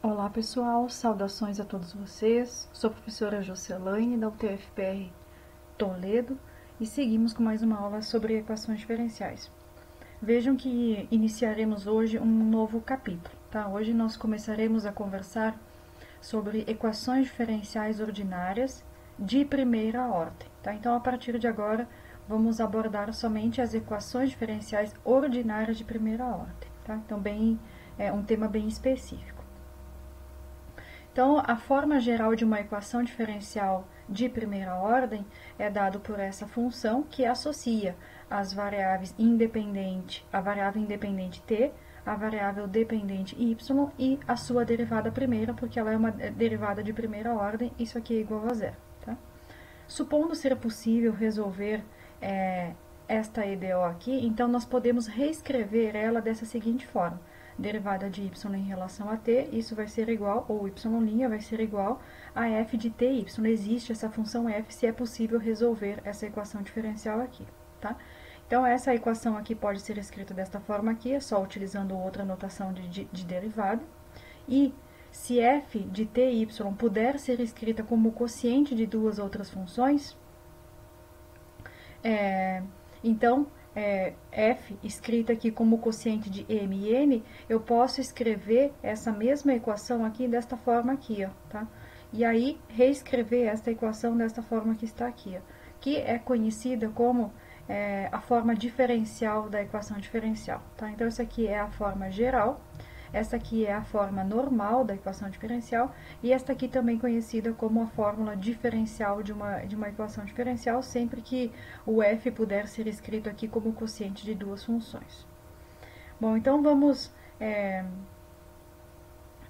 Olá pessoal, saudações a todos vocês. Sou a professora Jocelaine da UTFPR Toledo e seguimos com mais uma aula sobre equações diferenciais. Vejam que iniciaremos hoje um novo capítulo, tá? Hoje nós começaremos a conversar sobre equações diferenciais ordinárias de primeira ordem, tá? Então, a partir de agora, vamos abordar somente as equações diferenciais ordinárias de primeira ordem, tá? Então, é um tema bem específico. Então, a forma geral de uma equação diferencial de primeira ordem é dado por essa função que associa as variáveis a variável independente t, a variável dependente y e a sua derivada primeira, porque ela é uma derivada de primeira ordem, isso aqui é igual a zero. Tá? Supondo ser possível resolver esta EDO aqui, então nós podemos reescrever ela dessa seguinte forma. Derivada de y em relação a t, isso vai ser igual, ou y' vai ser igual a f de ty. Existe essa função f se é possível resolver essa equação diferencial aqui, tá? Então, essa equação aqui pode ser escrita desta forma aqui, é só utilizando outra notação de derivada. E se f de ty puder ser escrita como quociente de duas outras funções, então, f escrita aqui como quociente de m e n, eu posso escrever essa mesma equação aqui desta forma aqui, ó, tá? E aí, reescrever esta equação desta forma que está aqui, ó, que é conhecida como a forma diferencial da equação diferencial, tá? Então, essa aqui é a forma geral. Esta aqui é a forma normal da equação diferencial, e esta aqui também conhecida como a fórmula diferencial de uma equação diferencial, sempre que o f puder ser escrito aqui como quociente de duas funções. Bom, então vamos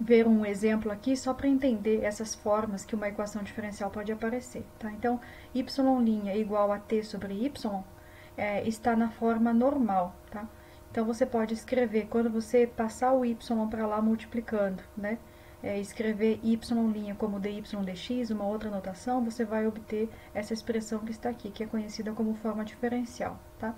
ver um exemplo aqui, só para entender essas formas que uma equação diferencial pode aparecer. Tá? Então, y' igual a t sobre y está na forma normal, tá? Então, você pode escrever, quando você passar o y para lá multiplicando, né? Escrever y' como dy dx, uma outra notação, você vai obter essa expressão que está aqui, que é conhecida como forma diferencial, tá?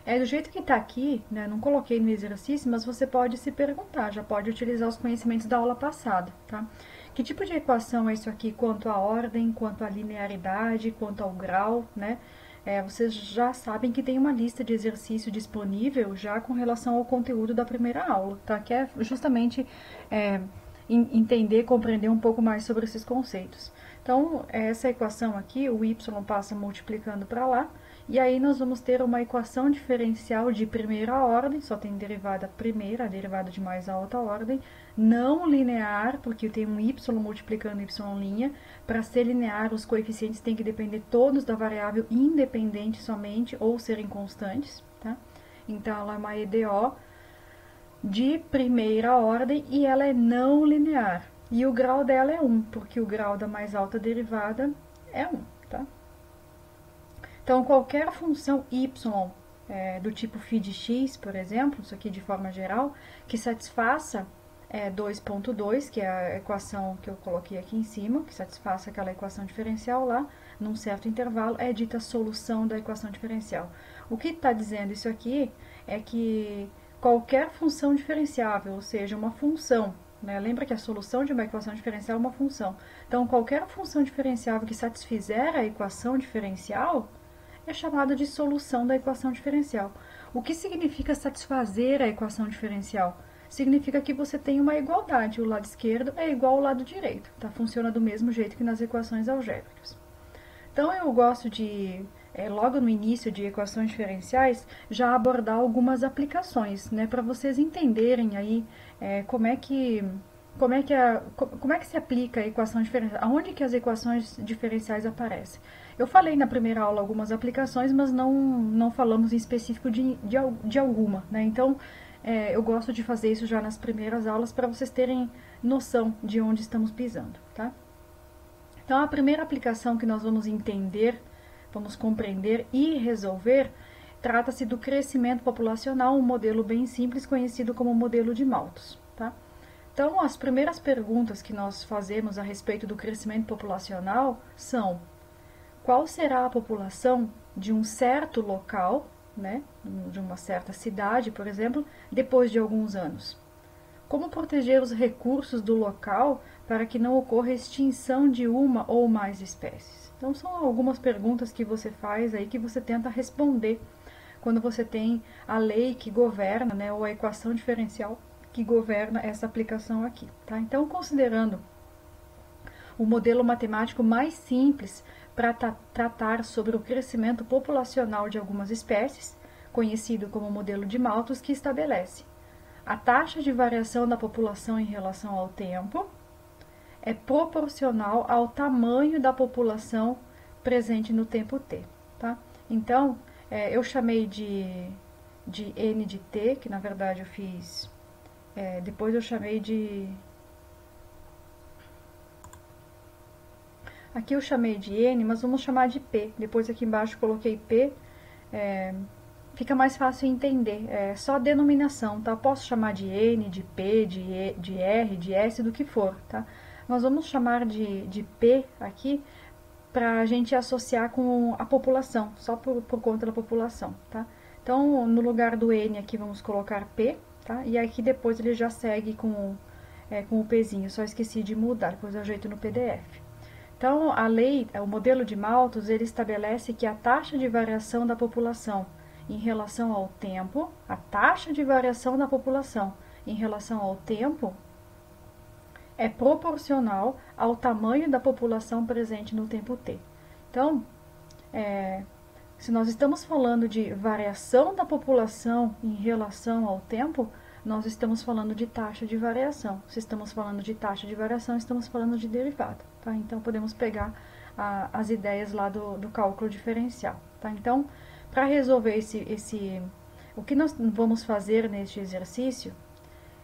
Do jeito que está aqui, né, não coloquei no exercício, mas você pode se perguntar, já pode utilizar os conhecimentos da aula passada, tá? Que tipo de equação é isso aqui quanto à ordem, quanto à linearidade, quanto ao grau, né? Vocês já sabem que tem uma lista de exercício disponível já com relação ao conteúdo da primeira aula, tá? Que é justamente entender, compreender um pouco mais sobre esses conceitos. Então, essa equação aqui, o y passa multiplicando para lá, e aí nós vamos ter uma equação diferencial de primeira ordem, só tem derivada primeira, a derivada de mais alta ordem, não linear, porque tem um y multiplicando y', para ser linear os coeficientes têm que depender todos da variável independente somente, ou serem constantes, tá? Então, ela é uma EDO de primeira ordem e ela é não linear. E o grau dela é 1, porque o grau da mais alta derivada é 1, tá? Então, qualquer função y do tipo φ de x, por exemplo, isso aqui de forma geral, que satisfaça 2.2, que é a equação que eu coloquei aqui em cima, que satisfaça aquela equação diferencial lá, num certo intervalo, é dita solução da equação diferencial. O que está dizendo isso aqui é que qualquer função diferenciável, ou seja, uma função, né? Lembra que a solução de uma equação diferencial é uma função. Então, qualquer função diferenciável que satisfizer a equação diferencial é chamada de solução da equação diferencial. O que significa satisfazer a equação diferencial? Significa que você tem uma igualdade, o lado esquerdo é igual ao lado direito, tá? Funciona do mesmo jeito que nas equações algébricas. Então, eu gosto de, logo no início de equações diferenciais, já abordar algumas aplicações, né? Para vocês entenderem aí como é que se aplica a equação diferencial, aonde que as equações diferenciais aparecem. Eu falei na primeira aula algumas aplicações, mas não falamos em específico de alguma, né? Então, eu gosto de fazer isso já nas primeiras aulas para vocês terem noção de onde estamos pisando, tá? Então, a primeira aplicação que nós vamos entender, vamos compreender e resolver, trata-se do crescimento populacional, um modelo bem simples conhecido como modelo de Malthus, tá? Então, as primeiras perguntas que nós fazemos a respeito do crescimento populacional são: qual será a população de um certo local, né, de uma certa cidade, por exemplo, depois de alguns anos? Como proteger os recursos do local para que não ocorra extinção de uma ou mais espécies? Então, são algumas perguntas que você faz aí que você tenta responder quando você tem a lei que governa, né, ou a equação diferencial que governa essa aplicação aqui, tá? Então, considerando o modelo matemático mais simples para tratar sobre o crescimento populacional de algumas espécies, conhecido como modelo de Malthus, que estabelece a taxa de variação da população em relação ao tempo é proporcional ao tamanho da população presente no tempo t, tá? Então, eu chamei de n de t, que na verdade eu fiz, depois eu chamei de... Aqui eu chamei de n, mas vamos chamar de p. Depois aqui embaixo coloquei p, fica mais fácil entender, é só a denominação, tá? Posso chamar de N, de P, de R, de S, do que for, tá? Nós vamos chamar de P aqui para a gente associar com a população, só por conta da população, tá? Então, no lugar do N aqui vamos colocar P, tá? E aqui depois ele já segue com o Pzinho, só esqueci de mudar, depois eu ajeito no PDF. Então, a lei, o modelo de Malthus, ele estabelece que a taxa de variação da população em relação ao tempo, a taxa de variação da população em relação ao tempo é proporcional ao tamanho da população presente no tempo t. Então, se nós estamos falando de variação da população em relação ao tempo, nós estamos falando de taxa de variação. Se estamos falando de taxa de variação, estamos falando de derivada, tá? Então, podemos pegar as ideias lá do cálculo diferencial, tá? Então, para resolver o que nós vamos fazer neste exercício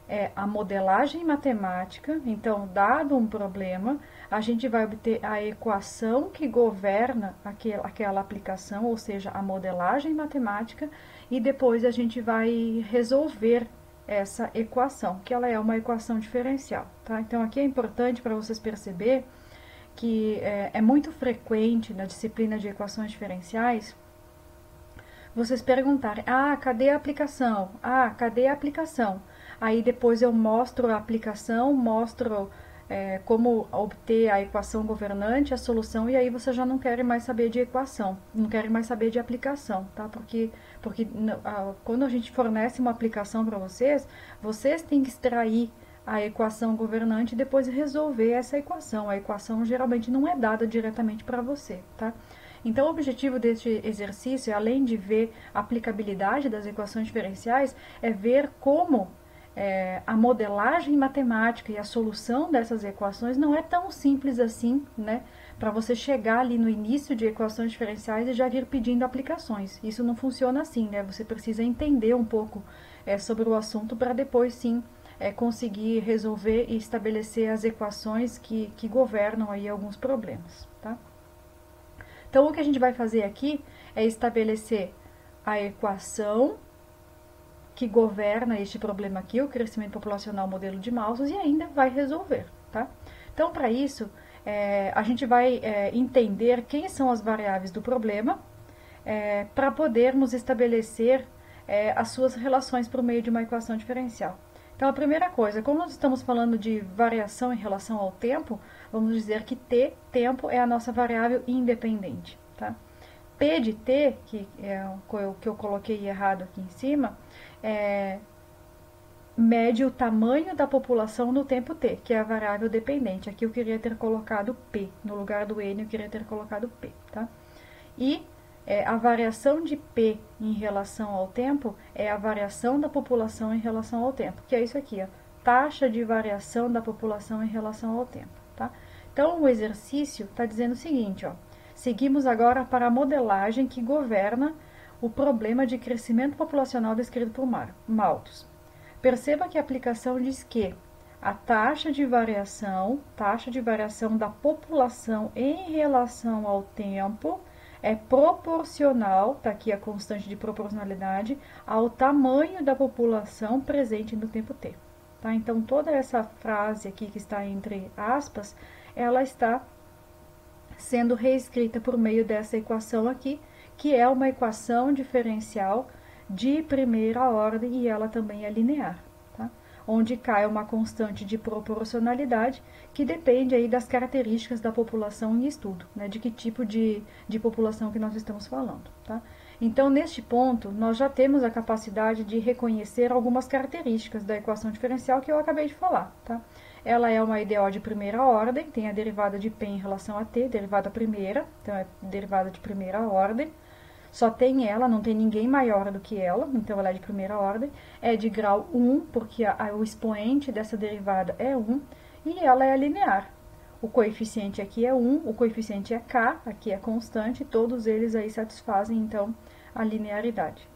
é a modelagem matemática. Então, dado um problema, a gente vai obter a equação que governa aquela aplicação, ou seja, a modelagem matemática, e depois a gente vai resolver essa equação, que ela é uma equação diferencial, tá? Então, aqui é importante para vocês perceber que é muito frequente na disciplina de equações diferenciais vocês perguntarem, cadê a aplicação? Cadê a aplicação? Aí depois eu mostro a aplicação, mostro como obter a equação governante, a solução, e aí você já não quer mais saber de equação, não quer mais saber de aplicação, tá? Porque quando a gente fornece uma aplicação para vocês, vocês têm que extrair a equação governante e depois resolver essa equação. A equação geralmente não é dada diretamente para você, tá? Então, o objetivo deste exercício, além de ver a aplicabilidade das equações diferenciais, é ver como a modelagem matemática e a solução dessas equações não é tão simples assim, né? Para você chegar ali no início de equações diferenciais e já vir pedindo aplicações. Isso não funciona assim, né? Você precisa entender um pouco sobre o assunto para depois, sim, conseguir resolver e estabelecer as equações que governam aí alguns problemas, tá? Então, o que a gente vai fazer aqui é estabelecer a equação que governa este problema aqui, o crescimento populacional modelo de Malthus, e ainda vai resolver, tá? Então, para isso, a gente vai entender quem são as variáveis do problema, para podermos estabelecer as suas relações por meio de uma equação diferencial. Então, a primeira coisa, como nós estamos falando de variação em relação ao tempo, vamos dizer que t, tempo, é a nossa variável independente, tá? P de t, que é o que eu coloquei errado aqui em cima, mede o tamanho da população no tempo t, que é a variável dependente. Aqui eu queria ter colocado p, no lugar do n eu queria ter colocado p, tá? E a variação de P em relação ao tempo é a variação da população em relação ao tempo, que é isso aqui, ó, taxa de variação da população em relação ao tempo, tá? Então, o exercício está dizendo o seguinte, ó, seguimos agora para a modelagem que governa o problema de crescimento populacional descrito por Malthus. Perceba que a aplicação diz que a taxa de variação da população em relação ao tempo é proporcional, está aqui a constante de proporcionalidade, ao tamanho da população presente no tempo t. Tá? Então, toda essa frase aqui que está entre aspas, ela está sendo reescrita por meio dessa equação aqui, que é uma equação diferencial de primeira ordem e ela também é linear. Tá? onde K é uma constante de proporcionalidade que depende aí das características da população em estudo, né, de que tipo de população que nós estamos falando, tá? Então, neste ponto, nós já temos a capacidade de reconhecer algumas características da equação diferencial que eu acabei de falar, tá? Ela é uma IDO de primeira ordem, tem a derivada de P em relação a T, derivada primeira, então é derivada de primeira ordem. Só tem ela, não tem ninguém maior do que ela, então ela é de primeira ordem. É de grau 1, porque o expoente dessa derivada é 1, e ela é linear. O coeficiente aqui é 1, o coeficiente é K, aqui é constante, todos eles aí satisfazem, então, a linearidade.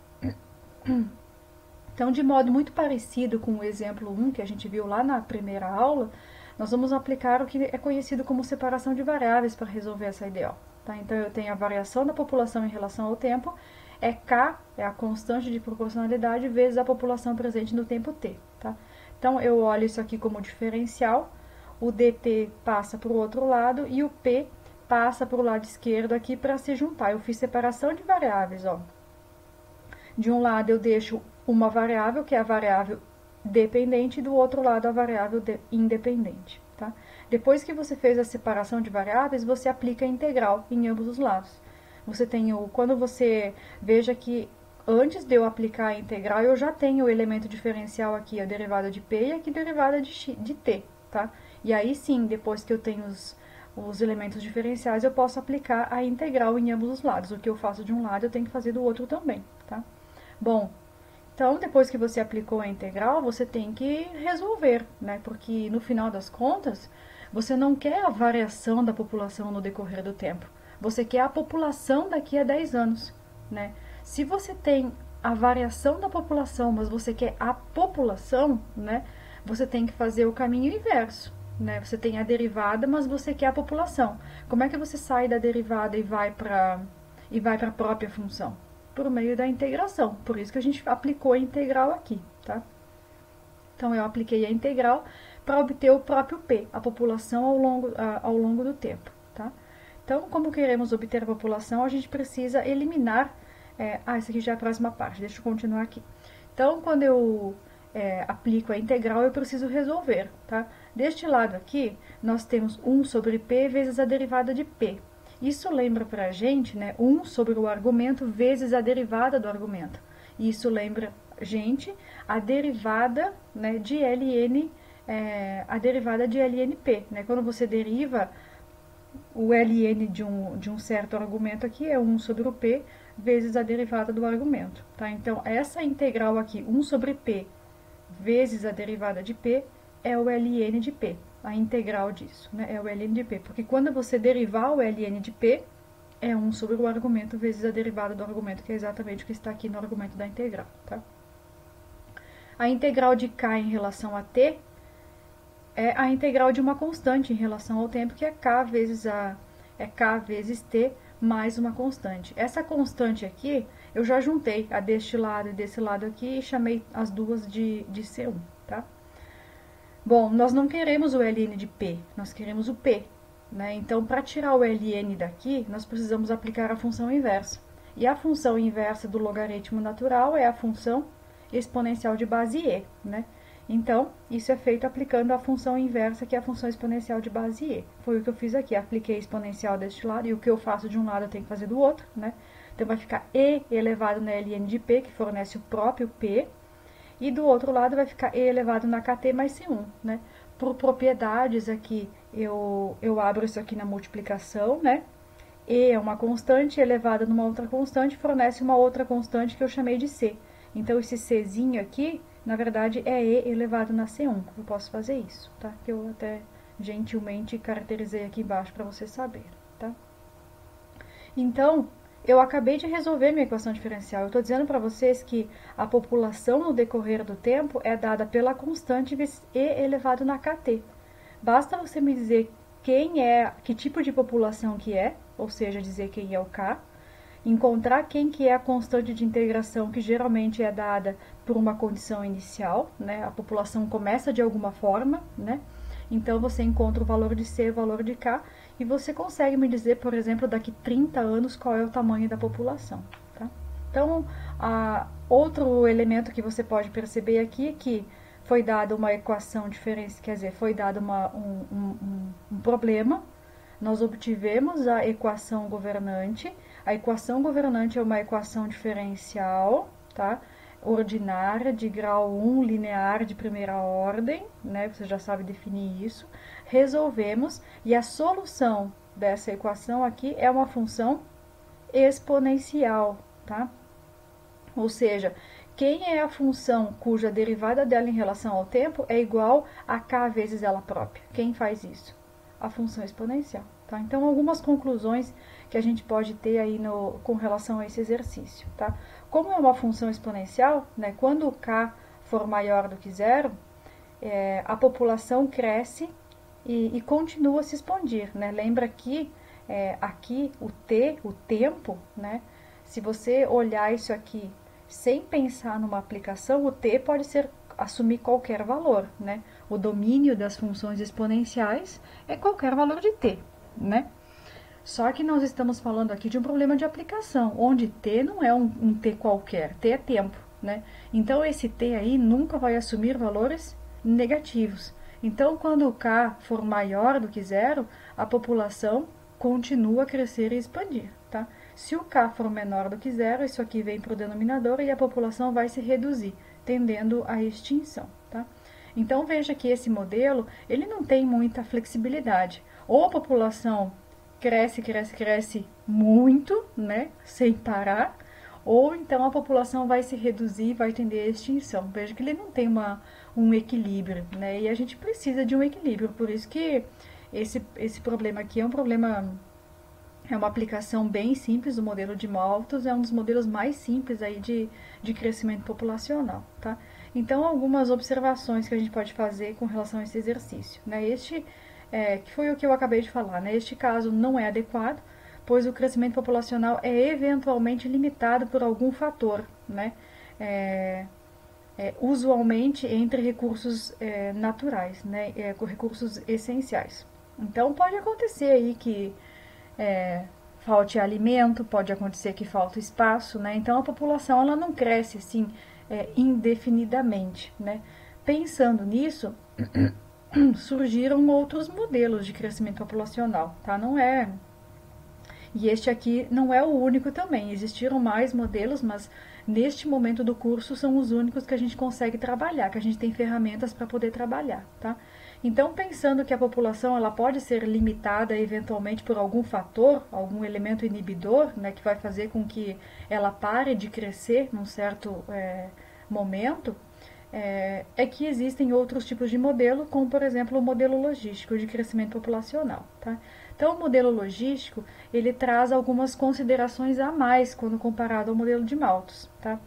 Então, de modo muito parecido com o exemplo 1 que a gente viu lá na primeira aula, nós vamos aplicar o que é conhecido como separação de variáveis para resolver essa IDO. Tá? Então, eu tenho a variação da população em relação ao tempo, é K, é a constante de proporcionalidade, vezes a população presente no tempo T. Tá? Então, eu olho isso aqui como diferencial, o dt passa para o outro lado e o p passa para o lado esquerdo aqui para se juntar. Eu fiz separação de variáveis, ó. De um lado eu deixo uma variável, que é a variável dependente, e do outro lado a variável independente, tá? Depois que você fez a separação de variáveis, você aplica a integral em ambos os lados. Você tem quando você veja que antes de eu aplicar a integral, eu já tenho o elemento diferencial aqui, a derivada de p, e aqui a derivada de t, tá? E aí sim, depois que eu tenho os elementos diferenciais, eu posso aplicar a integral em ambos os lados. O que eu faço de um lado, eu tenho que fazer do outro também, tá? Bom, então, depois que você aplicou a integral, você tem que resolver, né? Porque, no final das contas, você não quer a variação da população no decorrer do tempo. Você quer a população daqui a 10 anos, né? Se você tem a variação da população, mas você quer a população, né? Você tem que fazer o caminho inverso, né? Você tem a derivada, mas você quer a população. Como é que você sai da derivada e vai para a própria função? Por meio da integração. Por isso que a gente aplicou a integral aqui, tá? Então, eu apliquei a integral para obter o próprio P, a população ao longo do tempo, tá? Então, como queremos obter a população, a gente precisa eliminar... isso aqui já é a próxima parte, deixa eu continuar aqui. Então, quando eu aplico a integral, eu preciso resolver, tá? Deste lado aqui, nós temos 1 sobre P vezes a derivada de P. Isso lembra pra gente, né, 1 sobre o argumento vezes a derivada do argumento. Isso lembra, gente, a derivada, né, de ln, a derivada de lnp, né? Quando você deriva o ln de um certo argumento aqui, é 1 sobre o p vezes a derivada do argumento, tá? Então, essa integral aqui, 1 sobre p vezes a derivada de p, é o ln de p. A integral disso, né? É o ln de p, porque quando você derivar o ln de p, é 1 sobre o argumento vezes a derivada do argumento, que é exatamente o que está aqui no argumento da integral, tá? A integral de k em relação a t é a integral de uma constante em relação ao tempo, que é k vezes t mais uma constante. Essa constante aqui, eu já juntei a deste lado e desse lado aqui e chamei as duas de C1, tá? Bom, nós não queremos o ln de p, nós queremos o p, né? Então, para tirar o ln daqui, nós precisamos aplicar a função inversa. E a função inversa do logaritmo natural é a função exponencial de base e, né? Então, isso é feito aplicando a função inversa, que é a função exponencial de base e. Foi o que eu fiz aqui, apliquei a exponencial deste lado, e o que eu faço de um lado eu tenho que fazer do outro, né? Então, vai ficar e elevado na ln de p, que fornece o próprio p, e do outro lado vai ficar e elevado na kt mais C1, né? Por propriedades aqui, eu abro isso aqui na multiplicação, né? E é uma constante elevada numa outra constante, fornece uma outra constante que eu chamei de C. Então, esse Czinho aqui, na verdade, é E elevado na C1. Eu posso fazer isso, tá? Que eu até gentilmente caracterizei aqui embaixo para vocês saberem, tá? Então, eu acabei de resolver minha equação diferencial. Eu estou dizendo para vocês que a população no decorrer do tempo é dada pela constante vezes E elevado na kt. Basta você me dizer que tipo de população que é, ou seja, dizer quem é o K, encontrar quem que é a constante de integração, que geralmente é dada por uma condição inicial, né? A população começa de alguma forma, né? Então, você encontra o valor de C e o valor de K, e você consegue me dizer, por exemplo, daqui 30 anos, qual é o tamanho da população, tá? Então, outro elemento que você pode perceber aqui é que, foi dada uma equação diferencial, quer dizer, foi dado um problema, nós obtivemos a equação governante. A equação governante é uma equação diferencial, tá? Ordinária, de grau 1, linear, de primeira ordem, né? Você já sabe definir isso. Resolvemos, e a solução dessa equação aqui é uma função exponencial, tá? Ou seja, quem é a função cuja derivada dela em relação ao tempo é igual a k vezes ela própria? Quem faz isso? A função exponencial, tá? Então, algumas conclusões que a gente pode ter aí com relação a esse exercício, tá? Como é uma função exponencial, né, quando o k for maior do que zero, a população cresce e continua a se expandir, né? Lembra que aqui o t, o tempo, né? Se você olhar isso aqui sem pensar numa aplicação, o t pode assumir qualquer valor, né? O domínio das funções exponenciais é qualquer valor de t, né? Só que nós estamos falando aqui de um problema de aplicação, onde t não é um t qualquer, t é tempo, né? Então, esse t aí nunca vai assumir valores negativos. Então, quando o k for maior do que zero, a população continua a crescer e expandir, tá? Se o k for menor do que zero, isso aqui vem para o denominador e a população vai se reduzir, tendendo à extinção, tá? Então, veja que esse modelo, ele não tem muita flexibilidade. Ou a população cresce muito, né, sem parar, ou então a população vai se reduzir, vai tender à extinção. Veja que ele não tem um equilíbrio, né, e a gente precisa de um equilíbrio, por isso que esse problema aqui é um problema, é uma aplicação bem simples do modelo de Malthus, é um dos modelos mais simples aí de crescimento populacional, tá? Então, algumas observações que a gente pode fazer com relação a esse exercício, né? Que foi o que eu acabei de falar, né? Este caso não é adequado, pois o crescimento populacional é eventualmente limitado por algum fator, né? Usualmente entre recursos naturais, né? Recursos essenciais. Então, pode acontecer aí que falte alimento, pode acontecer que falte espaço, né? Então, a população ela não cresce assim indefinidamente, né? Pensando nisso, surgiram outros modelos de crescimento populacional, tá? E este aqui não é o único também. Existiram mais modelos, mas neste momento do curso são os únicos que a gente consegue trabalhar, que a gente tem ferramentas para poder trabalhar, tá? Então, pensando que a população ela pode ser limitada eventualmente por algum fator, algum elemento inibidor, né, que vai fazer com que ela pare de crescer num certo momento, que existem outros tipos de modelo, como por exemplo o modelo logístico de crescimento populacional, tá? Então, o modelo logístico, ele traz algumas considerações a mais quando comparado ao modelo de Malthus, tá?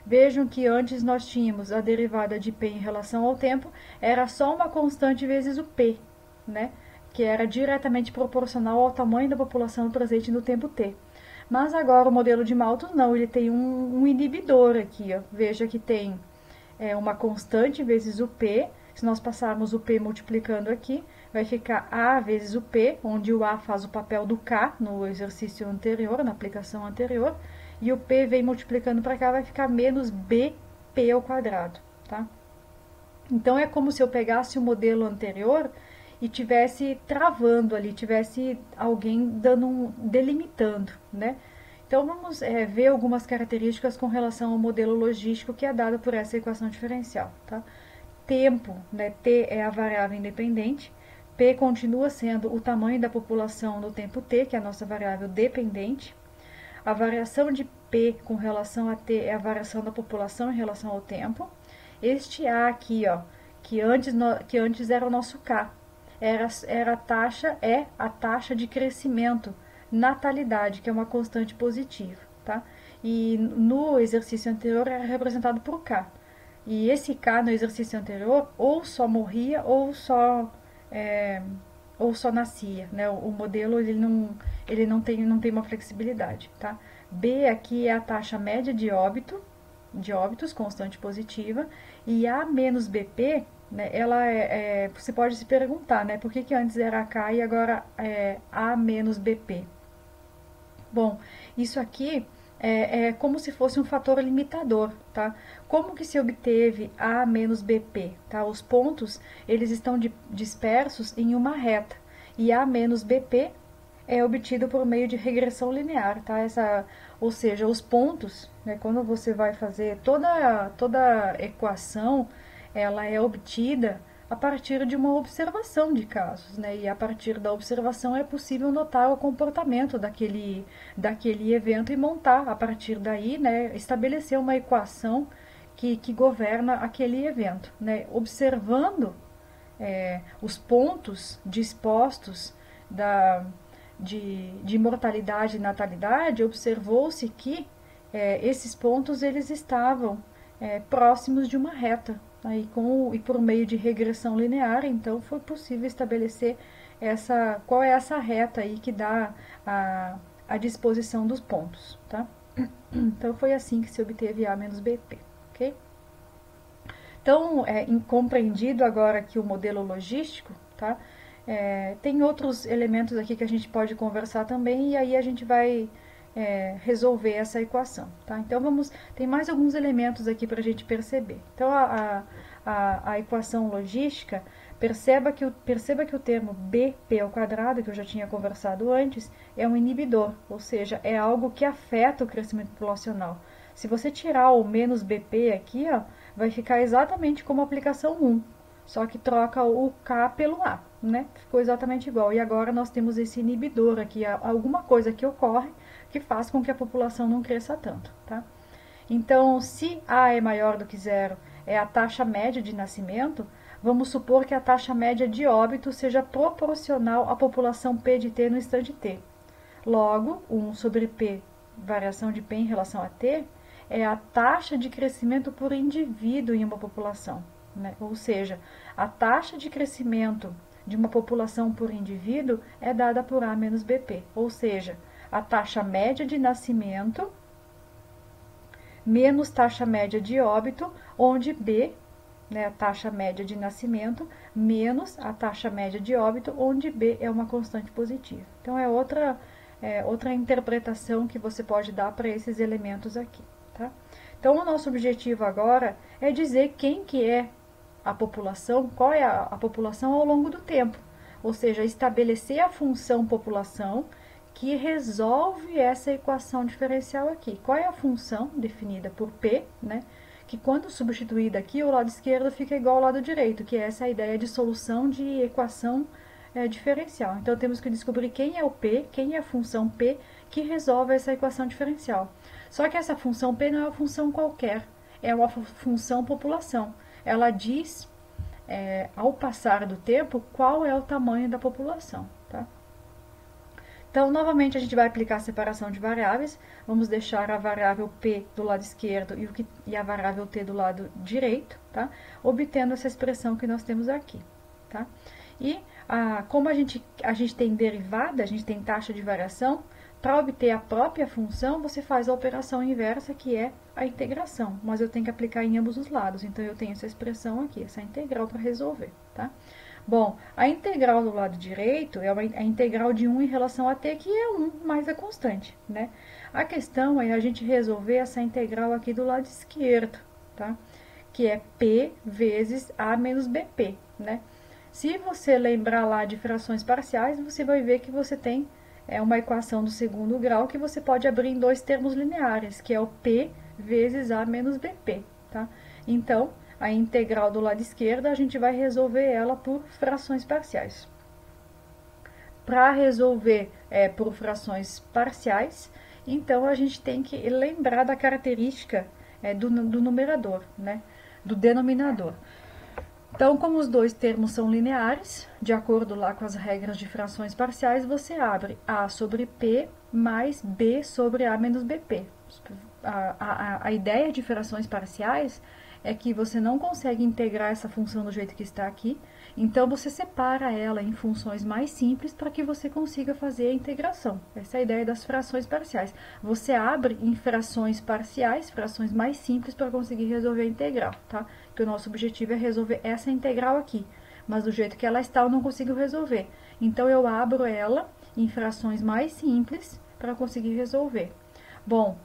Vejam que antes nós tínhamos a derivada de P em relação ao tempo, era só uma constante vezes o P, né? Que era diretamente proporcional ao tamanho da população presente no tempo T. Mas agora o modelo de Malthus não, ele tem um inibidor aqui, ó. Veja que tem uma constante vezes o P. Se nós passarmos o P multiplicando aqui, vai ficar A vezes o P, onde o A faz o papel do K no exercício anterior, na aplicação anterior, e o P vem multiplicando para cá, vai ficar menos BP ao quadrado, tá? Então, é como se eu pegasse o modelo anterior e tivesse travando ali, tivesse alguém delimitando, né? Então, vamos ver algumas características com relação ao modelo logístico que é dado por essa equação diferencial, tá? Tempo, né? T é a variável independente, P continua sendo o tamanho da população no tempo T, que é a nossa variável dependente. A variação de P com relação a T é a variação da população em relação ao tempo. Este A aqui, ó, que antes era o nosso K, a taxa de crescimento, natalidade, que é uma constante positiva, tá? E no exercício anterior era representado por K. E esse K no exercício anterior ou só morria ou só nascia, né? O modelo ele não tem uma flexibilidade, tá? B aqui é a taxa média de óbitos, constante positiva, e A menos BP, né, ela você pode se perguntar, né, por que antes era K e agora é A menos BP? Bom, isso aqui é como se fosse um fator limitador, tá? Como que se obteve A menos BP, tá? Os pontos, eles estão dispersos em uma reta, e A menos BP é obtido por meio de regressão linear, tá? Ou seja, os pontos, né, quando você vai fazer toda equação, ela é obtida a partir de uma observação de casos, né? E a partir da observação é possível notar o comportamento daquele evento e montar, a partir daí, né, estabelecer uma equação que governa aquele evento, né? Observando os pontos dispostos de mortalidade e natalidade, observou-se que esses pontos eles estavam próximos de uma reta. Aí, e por meio de regressão linear, então foi possível estabelecer qual é essa reta aí que dá a disposição dos pontos, tá? Então foi assim que se obteve A menos BP, ok? Então, compreendido agora aqui o modelo logístico, tá? Tem outros elementos aqui que a gente pode conversar também, e aí a gente vai resolver essa equação, tá? Então, tem mais alguns elementos aqui para a gente perceber. Então, a equação logística, perceba que o termo BP ao quadrado, que eu já tinha conversado antes, é um inibidor, ou seja, é algo que afeta o crescimento populacional. Se você tirar o menos BP aqui, ó, vai ficar exatamente como a aplicação 1, só que troca o K pelo A, né? Ficou exatamente igual. E agora nós temos esse inibidor aqui, alguma coisa que ocorre que faz com que a população não cresça tanto, tá? Então, se A é maior do que zero, é a taxa média de nascimento, vamos supor que a taxa média de óbito seja proporcional à população P de T no instante T. Logo, 1 sobre P, variação de P em relação a T, é a taxa de crescimento por indivíduo em uma população, né? Ou seja, a taxa de crescimento de uma população por indivíduo é dada por A menos BP, ou seja, a taxa média de nascimento menos taxa média de óbito, onde B, né, a taxa média de nascimento, menos a taxa média de óbito, onde B é uma constante positiva. Então, é outra interpretação que você pode dar para esses elementos aqui, tá? Então, o nosso objetivo agora é dizer quem que é a população, qual é a população ao longo do tempo, ou seja, estabelecer a função população que resolve essa equação diferencial aqui. Qual é a função definida por P, né? Que quando substituída aqui, o lado esquerdo fica igual ao lado direito, que é essa ideia de solução de equação diferencial. Então, temos que descobrir quem é o P, quem é a função P que resolve essa equação diferencial. Só que essa função P não é uma função qualquer, é uma função população. Ela diz, ao passar do tempo, qual é o tamanho da população, tá? Então, novamente, a gente vai aplicar a separação de variáveis. Vamos deixar a variável P do lado esquerdo e a variável T do lado direito, tá? Obtendo essa expressão que nós temos aqui, tá? E como a gente tem derivada, a gente tem taxa de variação, para obter a própria função, você faz a operação inversa, que é a integração. Mas eu tenho que aplicar em ambos os lados, então eu tenho essa expressão aqui, essa integral para resolver, tá? Bom, a integral do lado direito é a integral de 1 em relação a t, que é 1 mais a constante, né? A questão é a gente resolver essa integral aqui do lado esquerdo, tá? Que é p vezes a menos bp, né? Se você lembrar lá de frações parciais, você vai ver que você tem uma equação do segundo grau que você pode abrir em dois termos lineares, que é o p vezes a menos bp, tá? Então, a integral do lado esquerdo, a gente vai resolver ela por frações parciais. Para resolver por frações parciais, então a gente tem que lembrar da característica do numerador, né? Do denominador. Então, como os dois termos são lineares, de acordo lá com as regras de frações parciais, você abre A sobre P mais B sobre A menos BP. A ideia de frações parciais é que você não consegue integrar essa função do jeito que está aqui, então você separa ela em funções mais simples para que você consiga fazer a integração. Essa é a ideia das frações parciais. Você abre em frações parciais, frações mais simples, para conseguir resolver a integral, tá? Porque o nosso objetivo é resolver essa integral aqui, mas do jeito que ela está eu não consigo resolver. Então, eu abro ela em frações mais simples para conseguir resolver. Bom,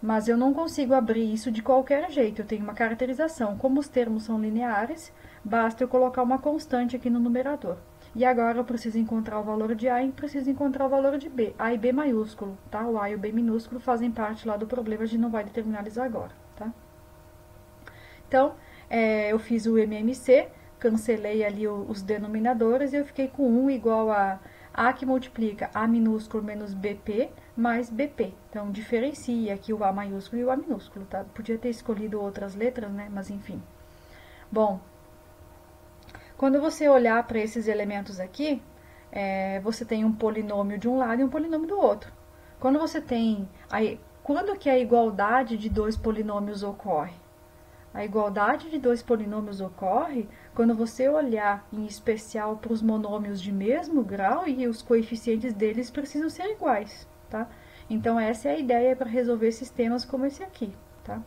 Mas eu não consigo abrir isso de qualquer jeito, eu tenho uma caracterização. Como os termos são lineares, basta eu colocar uma constante aqui no numerador. E agora eu preciso encontrar o valor de A e preciso encontrar o valor de B. A e B maiúsculo, tá? O A e o B minúsculo fazem parte lá do problema, a gente não vai determinar eles agora, tá? Então, eu fiz o MMC, cancelei ali os denominadores e eu fiquei com 1 igual a que multiplica A minúsculo menos BP mais BP. Então, diferencia aqui o A maiúsculo e o A minúsculo, tá? Podia ter escolhido outras letras, né? Mas enfim. Bom, quando você olhar para esses elementos aqui, você tem um polinômio de um lado e um polinômio do outro. Quando você tem... quando que a igualdade de dois polinômios ocorre? A igualdade de dois polinômios ocorre quando você olhar em especial para os monômios de mesmo grau e os coeficientes deles precisam ser iguais, tá? Então, essa é a ideia para resolver sistemas como esse aqui, tá?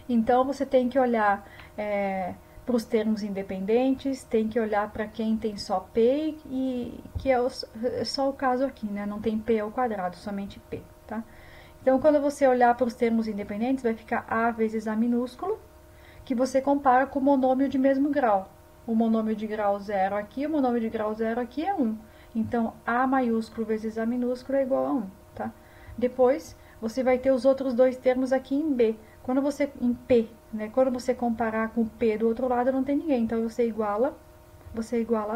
Então, você tem que olhar para os termos independentes, tem que olhar para quem tem só P, e que é só o caso aqui, né? Não tem P ao quadrado, somente P, tá? Então, quando você olhar para os termos independentes, vai ficar A vezes A minúsculo, que você compara com o monômio de mesmo grau. O monômio de grau 0 aqui, o monômio de grau 0 aqui é 1. Então, A maiúsculo vezes A minúsculo é igual a 1, tá? Depois, você vai ter os outros dois termos aqui em B. Em P, né? Quando você comparar com o P do outro lado, não tem ninguém. Então, você iguala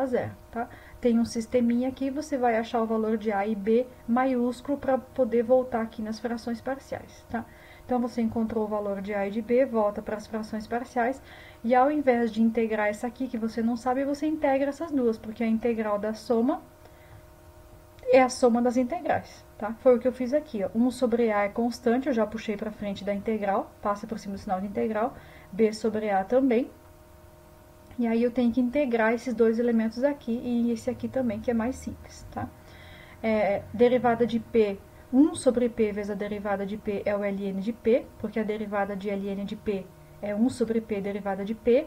a zero, tá? Tem um sisteminha aqui, você vai achar o valor de A e B maiúsculo para poder voltar aqui nas frações parciais, tá? Então, você encontrou o valor de A e de B, volta para as frações parciais, e ao invés de integrar essa aqui, que você não sabe, você integra essas duas, porque a integral da soma é a soma das integrais, tá? Foi o que eu fiz aqui, ó. 1 sobre A é constante, eu já puxei para frente da integral, passa por cima do sinal de integral, B sobre A também. E aí eu tenho que integrar esses dois elementos aqui e esse aqui também, que é mais simples, tá? Derivada de P, 1 sobre P vezes a derivada de P é o ln de P, porque a derivada de ln de P é 1 sobre P derivada de P,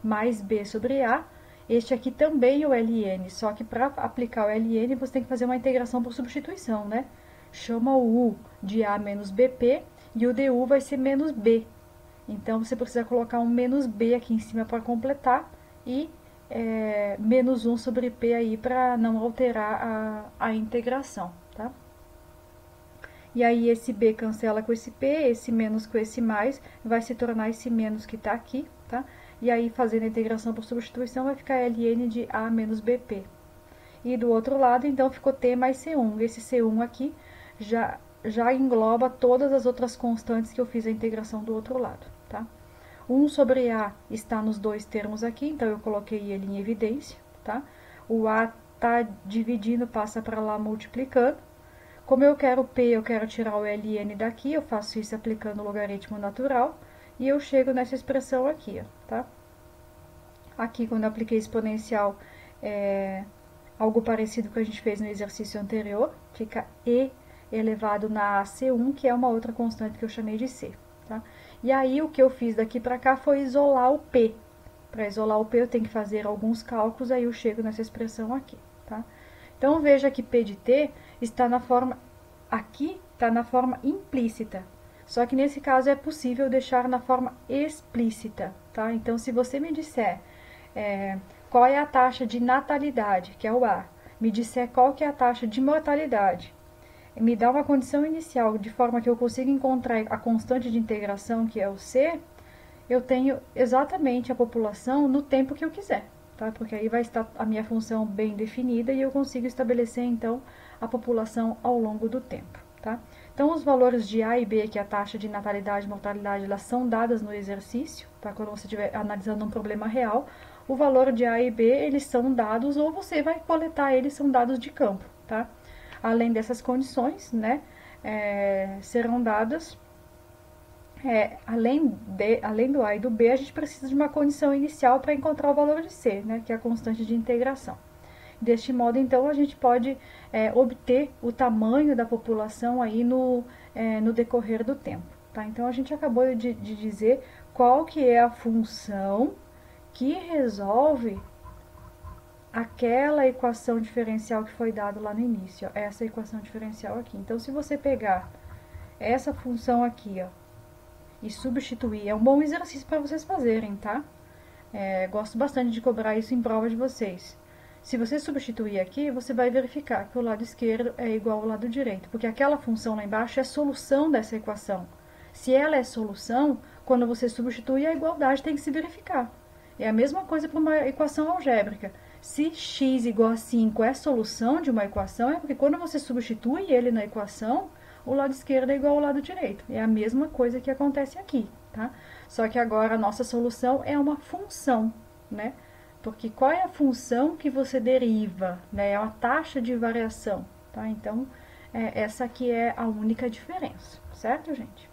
mais B sobre A. Este aqui também é o ln, só que para aplicar o ln você tem que fazer uma integração por substituição, né? Chama o U de A menos BP e o du vai ser menos B. Então, você precisa colocar um menos B aqui em cima para completar e menos 1 sobre P aí para não alterar a integração, tá? E aí, esse B cancela com esse P, esse menos com esse mais, vai se tornar esse menos que está aqui, tá? E aí, fazendo a integração por substituição, vai ficar ln de A menos BP. E do outro lado, então, ficou T mais C1. Esse C1 aqui já engloba todas as outras constantes que eu fiz a integração do outro lado, tá? 1 sobre A está nos dois termos aqui, então eu coloquei ele em evidência, tá? O A está dividindo, passa para lá multiplicando. Como eu quero P, eu quero tirar o ln daqui, eu faço isso aplicando o logaritmo natural, e eu chego nessa expressão aqui, ó, tá? Aqui, quando eu apliquei exponencial, algo parecido com o que a gente fez no exercício anterior, fica E elevado na AC1, que é uma outra constante que eu chamei de C, tá? E aí, o que eu fiz daqui para cá foi isolar o P. Para isolar o P, eu tenho que fazer alguns cálculos, aí eu chego nessa expressão aqui, tá? Então, veja que P de T está na forma... Aqui está na forma implícita. Só que, nesse caso, é possível deixar na forma explícita, tá? Então, se você me disser qual é a taxa de natalidade, que é o A, me disser qual que é a taxa de mortalidade, me dá uma condição inicial de forma que eu consiga encontrar a constante de integração, que é o C, eu tenho exatamente a população no tempo que eu quiser, tá? Porque aí vai estar a minha função bem definida e eu consigo estabelecer, então, a população ao longo do tempo, tá? Então, os valores de A e B, que é a taxa de natalidade e mortalidade, elas são dadas no exercício, tá? Quando você estiver analisando um problema real, o valor de A e B, eles são dados, ou você vai coletar eles, são dados de campo, tá? Além dessas condições, né, serão dadas, além do A e do B, a gente precisa de uma condição inicial para encontrar o valor de C, né, que é a constante de integração. Deste modo, então, a gente pode obter o tamanho da população aí no decorrer do tempo, tá? Então, a gente acabou de dizer qual que é a função que resolve aquela equação diferencial que foi dada lá no início, ó, essa equação diferencial aqui. Então, se você pegar essa função aqui, ó, e substituir. É um bom exercício para vocês fazerem, tá? Gosto bastante de cobrar isso em prova de vocês. Se você substituir aqui, você vai verificar que o lado esquerdo é igual ao lado direito, porque aquela função lá embaixo é a solução dessa equação. Se ela é solução, quando você substitui, a igualdade tem que se verificar. É a mesma coisa para uma equação algébrica. Se x igual a 5 é a solução de uma equação, é porque quando você substitui ele na equação, o lado esquerdo é igual ao lado direito. É a mesma coisa que acontece aqui, tá? Só que agora a nossa solução é uma função, né? Porque qual é a função que você deriva, né? É a taxa de variação, tá? Então, essa aqui é a única diferença, certo, gente?